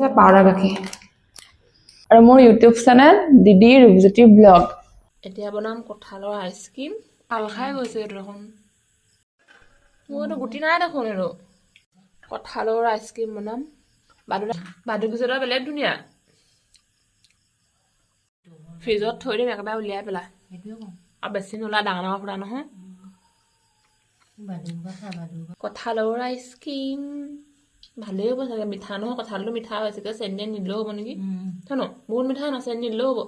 Powder গাখীৰ আৰু মোৰ ইউটিউব চেনেল দিদি ৰূপজ্যোতি ব্লগ। এতিয়া বনাম কঁঠালৰ আইচক্ৰীম। পাল খাই গৈছে এইটো দেখোন, মোৰতো গুটি নাই দেখোন। এইটো কঁঠালৰ আইচক্ৰীম বনাম। বাদুকিজোপা বেলেগ ধুনীয়া, ফ্ৰিজত থৈ দিম একেবাৰে উলিয়াই পেলাই। আৰু বেছি নোলাই, ডাঙৰ ডাঙৰ ফুটা নহয়। কঁঠালৰ আইচক্ৰীম ভালেই হ'ব চাগে, মিঠা নহয়। কঁঠালটো মিঠা হয় চাগে, চেনি নিদিলেও হ'ব নেকি? জানো বহুত মিঠা নহয়, চেনি নিদিলেও হ'ব।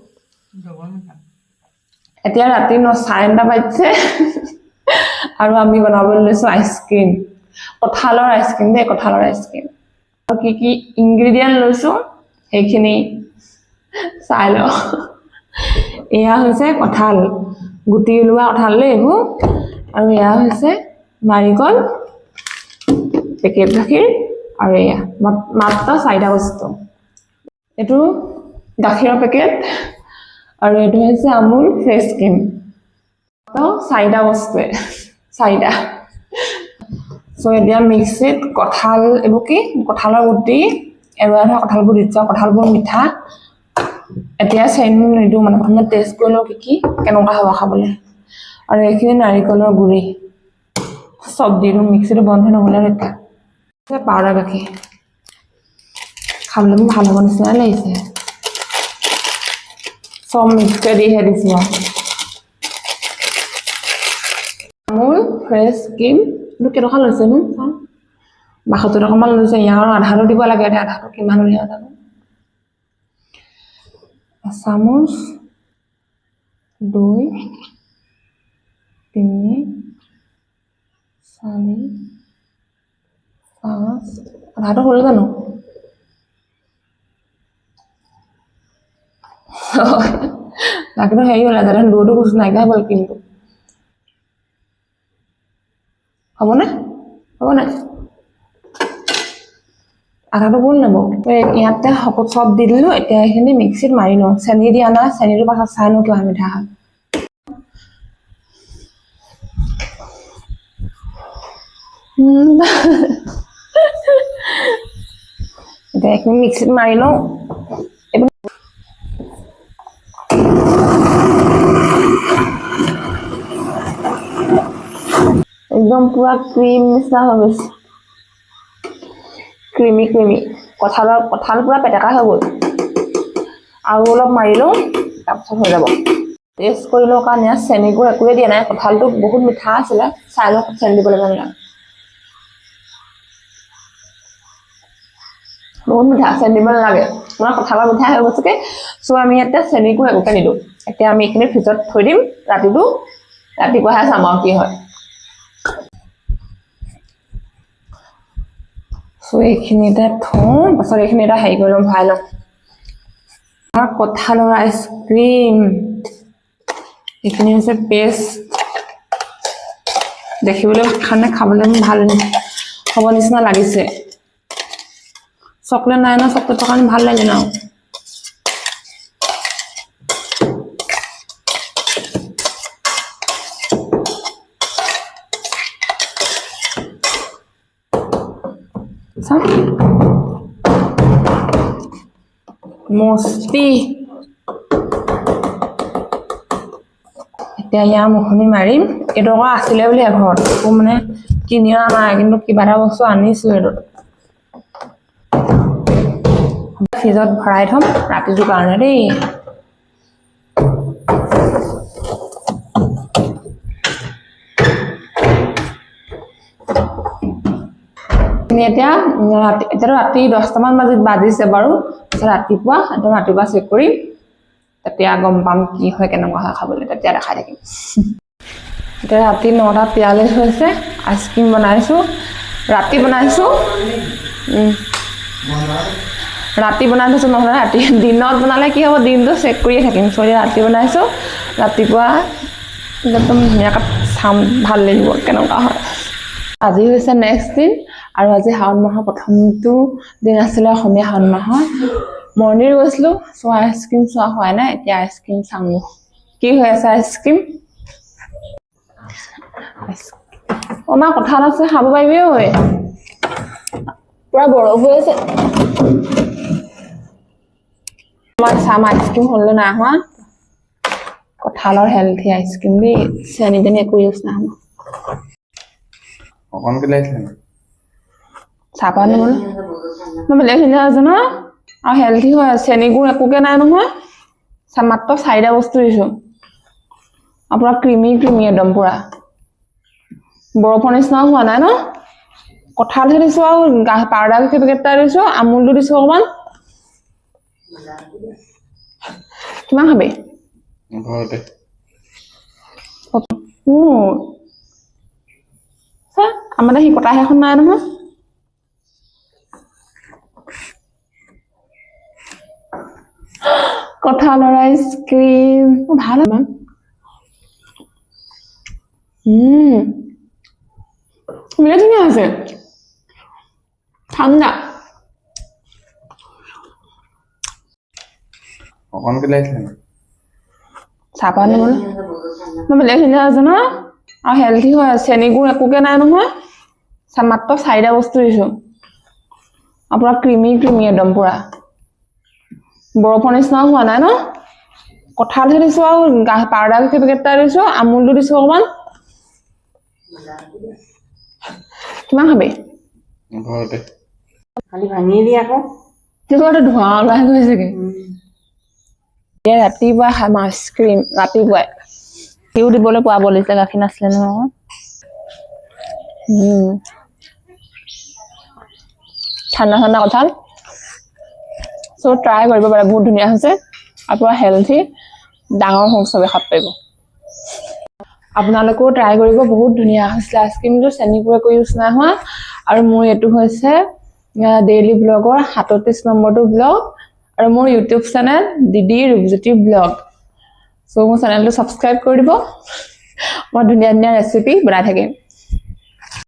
এতিয়া ৰাতি 9:30 বাজিছে আৰু আমি বনাবলৈ লৈছো আইচক্ৰীম, কঁঠালৰ আইচক্ৰীম দেই, কঁঠালৰ আইচক্ৰীম। আৰু কি কি ইনগ্ৰেডিয়েণ্ট লৈছো সেইখিনি চাই লওঁ। এয়া হৈছে কঁঠাল, গুটি ওলোৱা কঁঠাল দেই এইবোৰ। আৰু এয়া হৈছে নাৰিকল, পেকেট গাখীৰ, আৰু এয়া মাত্ৰ 4টা বস্তু। এইটো গাখীৰৰ পেকেট, আৰু এইটো হৈছে আমুল ফ্ৰেছ ক্ৰীম। 4টা বস্তুৱে 4টা। এতিয়া মিক্সিত কঁঠাল, এইবোৰ কি কঁঠালৰ গুটি এৰুৱাই থোৱা কঁঠালবোৰ দিছো। কঁঠালবোৰ মিঠা। এতিয়া চেনি নিদিওঁ, মানে প্ৰথমে টেষ্ট কৰি লওঁ কি কেনেকুৱা হ'ব খাবলৈ। আৰু এইখিনি নাৰিকলৰ গুড়ি চব দি দিওঁ। মিক্সিটো বন্ধ নহ'লে ৰক্ষা। পাউডাৰ গাখীৰ খাবলৈ ভাল হ'ব নিচিনাই লাগিছে। চব মিক্সকে দিহে দিছো। আমুল ফ্ৰেছ ক্ৰীম এইটো কেইটকা লৈছে নো? 72 টকামান লৈছে। ইয়াৰ আধাটো দিব লাগে, এতিয়া আধাটো কিমান উলিয়াই জানো। চামুচ 2 3 4 5 আধাটো হ'ল জানো? তাকেতো হেৰি হ'ল, যাতে দূৰটো কুচ নাইকিয়া হ'ল। কিন্তু হ'বনে? হ'বনে? আধাটো গোল নেব। ইয়াতে চব দি দিলো। এতিয়া এইখিনি মিক্সিত মাৰি লওঁ। চেনি দিয়া নাই, চেনিটো পাছত চাই লওঁ কিমান মিঠা হয়। এতিয়া এইখিনি মিক্সিত মাৰি লওঁ। একদম পুৰা ক্ৰীম নিচিনা হৈ গৈছে, ক্ৰীমি ক্ৰীমি। কঁঠাল পুৰা পেটেকা হৈ গ'ল। আৰু অলপ মাৰি লওঁ, তাৰপিছত হৈ যাব। টেষ্ট কৰি লওঁ, কাৰণ ইয়াত চেনিবোৰ একোৱে দিয়া নাই। কঁঠালটো বহুত মিঠা আছিলে, চাই লওঁ চেনি দিব লাগে নে নাই। বহুত মিঠা, চেনি দিব নালাগে। মানে কঁঠালৰ মিঠাই হৈ গৈছে। আমি ইয়াতে চেনিকো একোকে নিদিওঁ। এতিয়া আমি এইখিনি ফ্ৰিজত থৈ দিম ৰাতিটো, ৰাতিপুৱাহে চাম আৰু কি হয়। এইখিনিতে থওঁ, পাছত এইখিনি এটা হেৰি কৰি লওঁ, ভৰাই লওঁ। কঁঠালৰ আইচক্ৰীম এইখিনি হৈছে পেষ্ট। দেখিবলৈ খাবলৈ ভাল হ'ব নিচিনা লাগিছে। চকলেট নাই ন, চকলেটৰ কাৰণে ভাল লাগে ন। মস্তি। এতিয়া ইয়াৰ মুখনি মাৰিম। এইটো আকৌ আছিলে বুলি ঘৰত, একো মানে কিনি অনা নাই, কিন্তু কিবা এটা বস্তু আনিছো। এইটো ফ্ৰিজত ভৰাই থম ৰাতিটোৰ কাৰণে দেই। এতিয়া ৰাতি 10টামান বাজিছে বাৰু। ৰাতিপুৱা চেক কৰিম, তেতিয়া গম পাম কি হয়, কেনেকুৱা হয় খাবলৈ, তেতিয়া দেখাই থাকিম। এতিয়া ৰাতি 9:43 হৈছে। আইচক্ৰীম বনাইছো, ৰাতি বনাইছো। ৰাতি বনাই থৈছো, নহ'লে ৰাতি দিনত বনালে কি হ'ব, দিনটো চেক কৰিয়ে থাকিম। ৰাতি বনাইছো, ৰাতিপুৱা একদম ধুনীয়াকৈ চাম, ভাল লাগিব কেনেকুৱা হয়। আজি হৈছে নেক্সট দিন, আৰু আজি শাওণ মাহৰ প্ৰথমটো দিন আছিলে, অসমীয়া শাওণ মাহৰ। মৰ্ণিং গৈছিলো, আইচক্ৰীম চোৱা হোৱাই নাই। এতিয়া আইচক্ৰীম চাম কি হৈ আছে। আইচক্ৰীম আমাৰ কঁঠাল আছে, খাব পাৰিবি ঐ। পুৰা বৰফ হৈ আছে। আমাৰ চাম আইচক্ৰীম হ'লে না হোৱা কঁঠালৰ হেলথি আইচক্ৰীম দেই চেনি তেনি একো ইউজ না হোৱা অকণ কে লাগিছিলে চাহপাত নবলে মই বেলেগ সিন্ধা আছে ন আৰু হেলথি হয় চেনি গুণ একোকে নাই নহয় মাত্ৰ 4টা বস্তু দিছো আৰু পুৰা ক্ৰিমি একদম পুৰা বৰফৰ নিচিনা হোৱা নাই ন কঁঠাল দিছো আৰু পাউডাৰ পেকেটটা দিছো আমুলটো দিছো অকমান কিমান খাবি ঘৰতে আমাৰ সি কটা এখন নাই নহয় কঁঠালৰ আইচক্ৰীম ভাল আমাৰ বিৰাট ধুনীয়া আছে ঠাণ্ডা অকণ কে লাগিছিলে চাহপাত নবলে মই বেলেগ সিন্ধা আছে ন আৰু হেলথি হয় চেনি গুণ একোকে নাই নহয় মাত্ৰ 4টা বস্তু দিছো আৰু পুৰা ক্ৰিমি একদম পুৰা বৰফৰ নিচিনা হোৱা নাই ন কঁঠাল দিছো আৰু পাউডাৰ পেকেটটা দিছো আমুলটো দিছো অকমান কিমান খাবি ঘৰতে খালি ভাঙি দি আকৌ কিবা ধোঁৱা ওলাই গৈছেগে ৰাতিপুৱা খাম আইচক্ৰীম ৰাতিপুৱাই সিও দিবলৈ পোৱা বলিছে গাখীৰ নাছিলে নহয় ঠাণ্ডা ঠাণ্ডা কঁঠাল চ' ট্ৰাই কৰিব পাৰে বহুত ধুনীয়া হৈছে আৰু পুৰা হেলথি ডাঙৰ হওক চবে খাব পাৰিব আপোনালোকেও ট্ৰাই কৰিব বহুত ধুনীয়া হৈছে আইচক্ৰীমটো চেনিবোৰ একো ইউজ নাই হোৱা আৰু মোৰ এইটো হৈছে ডেইলি ব্লগৰ 37 নম্বৰটো ব্লগ আৰু মোৰ ইউটিউব চেনেল দিদি ৰূপজ্যোতি ব্লগ চ' মোৰ চেনেলটো ছাবস্ক্ৰাইব কৰি দিব মই ধুনীয়া ধুনীয়া ৰেচিপি বনাই থাকিম